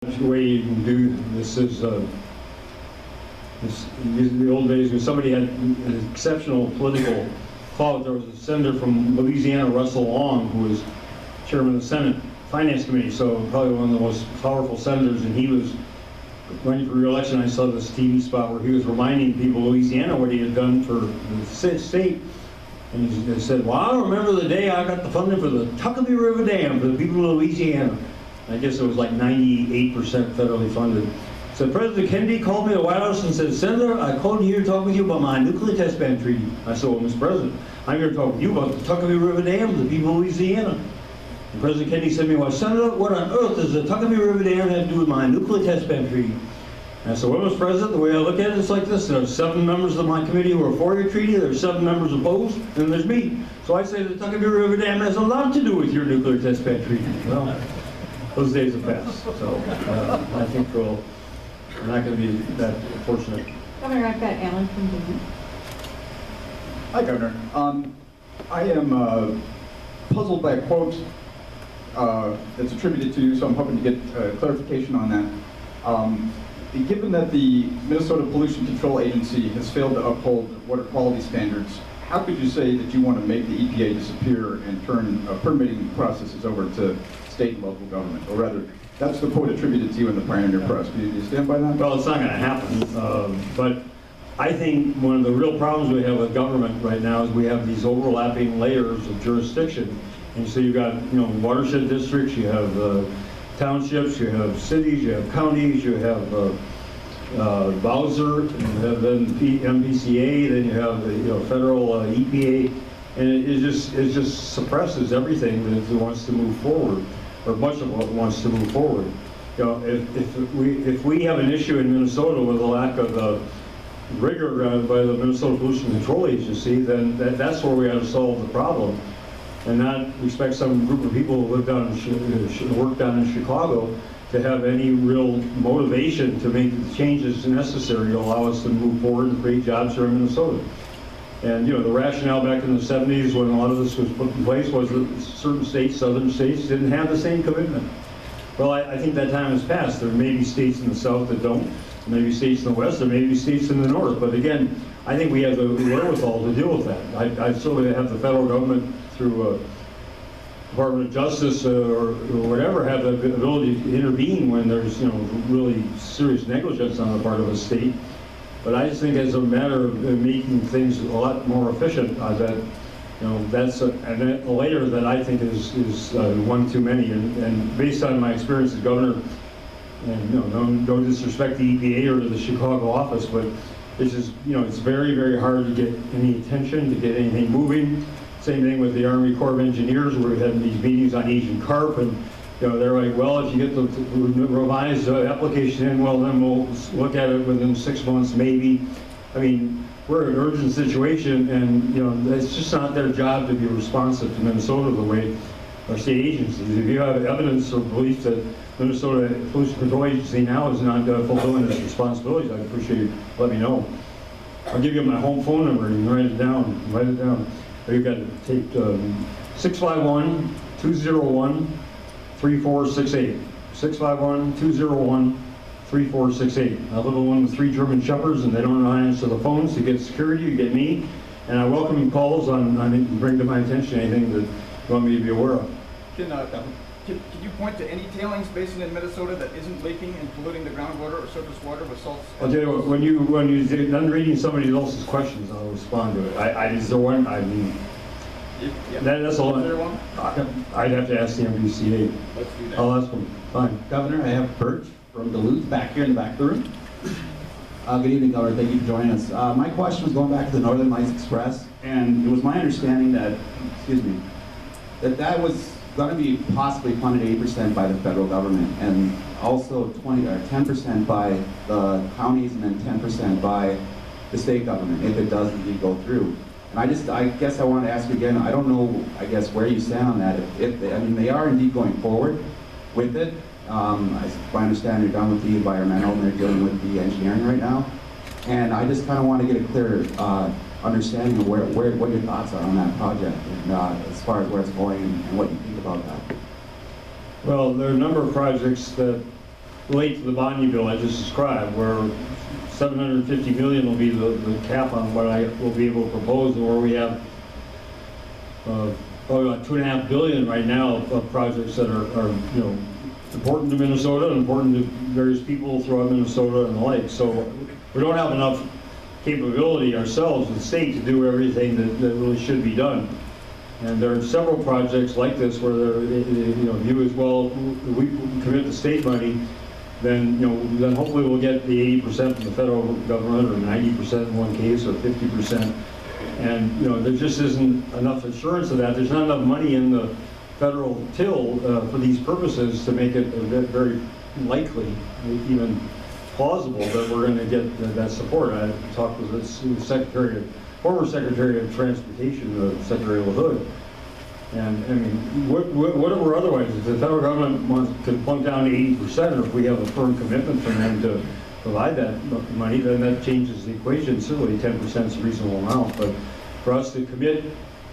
The way you can do this is in the old days when somebody had an exceptional political clout. There was a senator from Louisiana, Russell Long, who was chairman of the Senate Finance Committee, so probably one of the most powerful senators, and he was running for re-election. I saw this TV spot where he was reminding people in Louisiana what he had done for the state. And he said, well, I remember the day I got the funding for the Tuckabee River Dam for the people of Louisiana. I guess it was like 98% federally funded. So President Kennedy called me to the White House and said, Senator, I called you here to talk with you about my nuclear test ban treaty. I said, well, Mr. President, I'm here to talk with you about the Tuckabee River Dam for the people of Louisiana. And President Kennedy said to me, well, Senator, what on earth does the Tuckabee River Dam have to do with my nuclear test ban treaty? And I said, well, Mr. President, the way I look at it is like this. There are 7 members of my committee who are for your treaty, there are 7 members opposed, and there's me. So I say the Tuckabee River Dam has a lot to do with your nuclear test ban treaty. Well, those days have passed. So I think we're not going to be that fortunate. Governor, I've got Alan from Dayton. Hi, Governor. I am puzzled by a quote that's attributed to you, so I'm hoping to get clarification on that. Given that the Minnesota Pollution Control Agency has failed to uphold water quality standards, how could you say that you want to make the EPA disappear and turn permitting processes over to state and local government? Or rather, that's the quote attributed to you in the Pioneer Press. Do you stand by that? Well, it's not going to happen. But I think one of the real problems we have with government right now is we have these overlapping layers of jurisdiction. And so you've got, watershed districts, you have townships, you have cities, you have counties, you have Bowser, you have then MPCA, then you have the federal EPA, and it just suppresses everything that wants to move forward, or much of what wants to move forward. If we have an issue in Minnesota with a lack of rigor by the Minnesota Pollution Control Agency, then that's where we have to solve the problem, and not expect some group of people who live down in work down in Chicago to have any real motivation to make the changes necessary to allow us to move forward and create jobs here in Minnesota. And the rationale back in the 70s when a lot of this was put in place was that certain states, southern states, didn't have the same commitment. Well, I think that time has passed. There may be states in the south that don't, there may be states in the west, there may be states in the north, but again, I think we have the wherewithal to deal with that. I certainly have the federal government through Department of Justice or whatever have the ability to intervene when there's really serious negligence on the part of a state. But I just think as a matter of making things a lot more efficient, that's a layer that I think is one too many. And based on my experience as governor, and no disrespect to EPA or to the Chicago office, but it's just it's very, very hard to get any attention, to get anything moving. Same thing with the Army Corps of Engineers, where we had these meetings on Asian carp, and they're like, well, if you get the revised application in, well, then we'll look at it within 6 months, maybe. I mean, we're in an urgent situation, and it's just not their job to be responsive to Minnesota the way our state agencies. If you have evidence or belief that Minnesota Pollution Control Agency now is not fulfilling its responsibilities, I'd appreciate you letting me know. I'll give you my home phone number, and you can write it down. Write it down. You've got to take 651-201-3468. 651-201-3468. I live in one with 3 German Shepherds, and they don't know how to answer the phones. You get security, you get me, and I welcome calls on bring to my attention anything that you want me to be aware of. Can you point to any tailings basin in Minnesota that isn't leaking and polluting the groundwater or surface water with salts? I'll tell you what, when you're done reading somebody else's questions, I'll respond to it. Is there one? I mean, that's a lot. Is there one? I'd have to ask the MPCA. Let's do that. I'll ask them. Fine. Governor, I have Birch from Duluth back here in the back of the room. Good evening, Governor. Thank you for joining us. My question was going back to the Northern Lights Express, and it was my understanding that, that was going to be possibly funded 8% by the federal government, and also 10% by the counties, and then 10% by the state government, if it does indeed go through. And I guess I want to ask you again, I don't know, where you stand on that. They are indeed going forward with it. If I understand, you're done with the environmental, and they're dealing with the engineering right now. And I just kind of want to get a clear understanding of what your thoughts are on that project, and as far as where it's going and what you think about that. Well, there are a number of projects that relate to the bonding bill I just described, where 750 million will be the cap on what I will be able to propose, or we have probably about $2.5 billion right now of projects that are important to Minnesota and important to various people throughout Minnesota and the like. So we don't have enough capability ourselves as the state to do everything that really should be done. And there are several projects like this where view as well, we commit the state money, then then hopefully we'll get the 80% from the federal government, or 90% in one case, or 50%. And there just isn't enough assurance of that. There's not enough money in the federal till for these purposes to make it very likely, even plausible, that we're going to get that support. I talked with the former Secretary of Transportation, Secretary LaHood, and I mean, whatever otherwise, if the federal government can plunk down to 80%, or if we have a firm commitment from them to provide that money, then that changes the equation. Certainly 10% is a reasonable amount, but for us to commit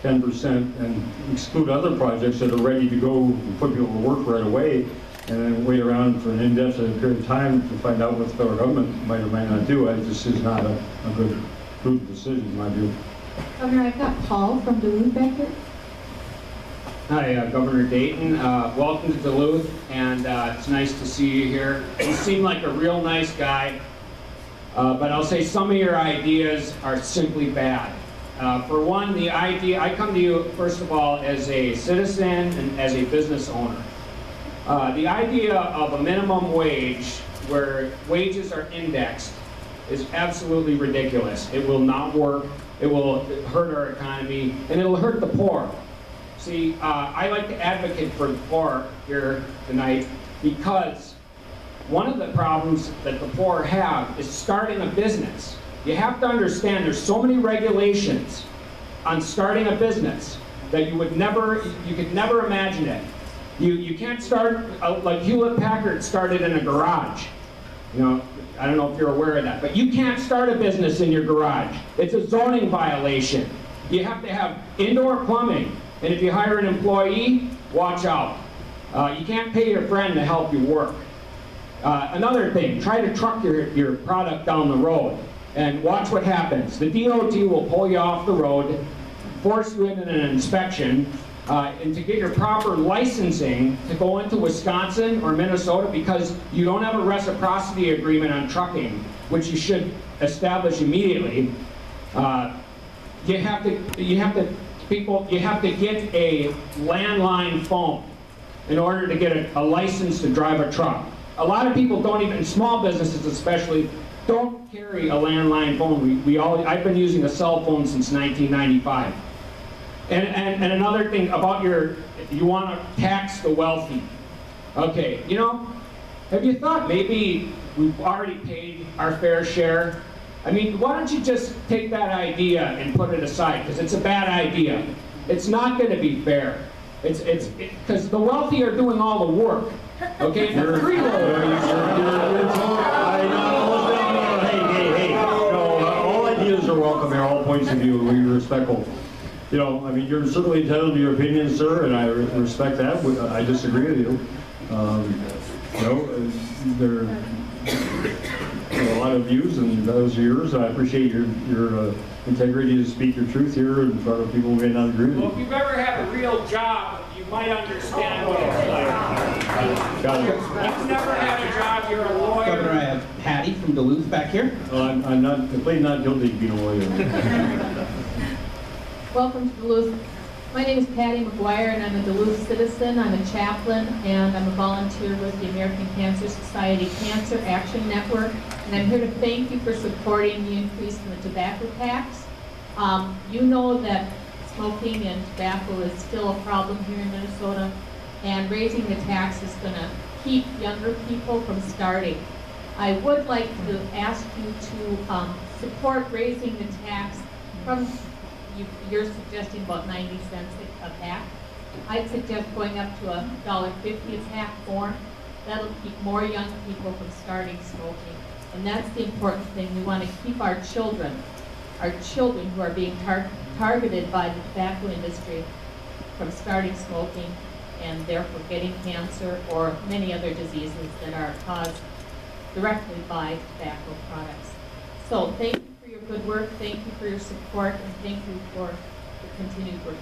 10% and exclude other projects that are ready to go and put people to work right away, and then wait around for an indefinite period of time to find out what the federal government might or might not do, it just is not a good prudent decision in my view. Governor, I've got Paul from Duluth back here. Hi, Governor Dayton. Welcome to Duluth, and it's nice to see you here. You seem like a real nice guy, but I'll say some of your ideas are simply bad. For one, the idea, I come to you, first of all, as a citizen and as a business owner. The idea of a minimum wage where wages are indexed is absolutely ridiculous. It will not work, it will hurt our economy, and it will hurt the poor. See, I like to advocate for the poor here tonight because one of the problems that the poor have is starting a business. You have to understand there's so many regulations on starting a business that you could never imagine it. You can't start, like Hewlett-Packard started in a garage. I don't know if you're aware of that, but you can't start a business in your garage. It's a zoning violation. You have to have indoor plumbing, and if you hire an employee, watch out. You can't pay your friend to help you work. Another thing, try to truck your product down the road, and watch what happens. The DOT will pull you off the road, force you into an inspection, and to get your proper licensing to go into Wisconsin or Minnesota, because you don't have a reciprocity agreement on trucking, which you should establish immediately. You have to get a landline phone in order to get a license to drive a truck. A lot of people don't even, small businesses especially, don't carry a landline phone. I've been using a cell phone since 1995. And another thing about you want to tax the wealthy. Okay, have you thought maybe we've already paid our fair share? I mean, why don't you just take that idea and put it aside, because it's a bad idea. It's not going to be fair. Because the wealthy are doing all the work. Okay, the freeloaders. Hey. All ideas are welcome here, all points of view, we're respectful. I mean, you're certainly entitled to your opinion, sir, and I respect that. I disagree with you. There are a lot of views, and those are yours. I appreciate your integrity to speak your truth here in front of people who may not agree with you. Well, if you've ever had a real job, you might understand what it's like. Got it. If you've never had a job, you're a lawyer. Governor, I have Patty from Duluth back here. I'm completely not guilty of being a lawyer. Welcome to Duluth. My name is Patty McGuire, and I'm a Duluth citizen. I'm a chaplain, and I'm a volunteer with the American Cancer Society Cancer Action Network. And I'm here to thank you for supporting the increase in the tobacco tax. You know that smoking and tobacco is still a problem here in Minnesota, and raising the tax is going to keep younger people from starting. I would like to ask you to support raising the tax from, you're suggesting about 90 cents a pack. I'd suggest going up to $1.50 a pack more. That'll keep more young people from starting smoking. And that's the important thing. We want to keep our children who are being targeted by the tobacco industry from starting smoking. and therefore getting cancer or many other diseases that are caused directly by tobacco products. So thank you for your good work, thank you for your support, and thank you for the continued work.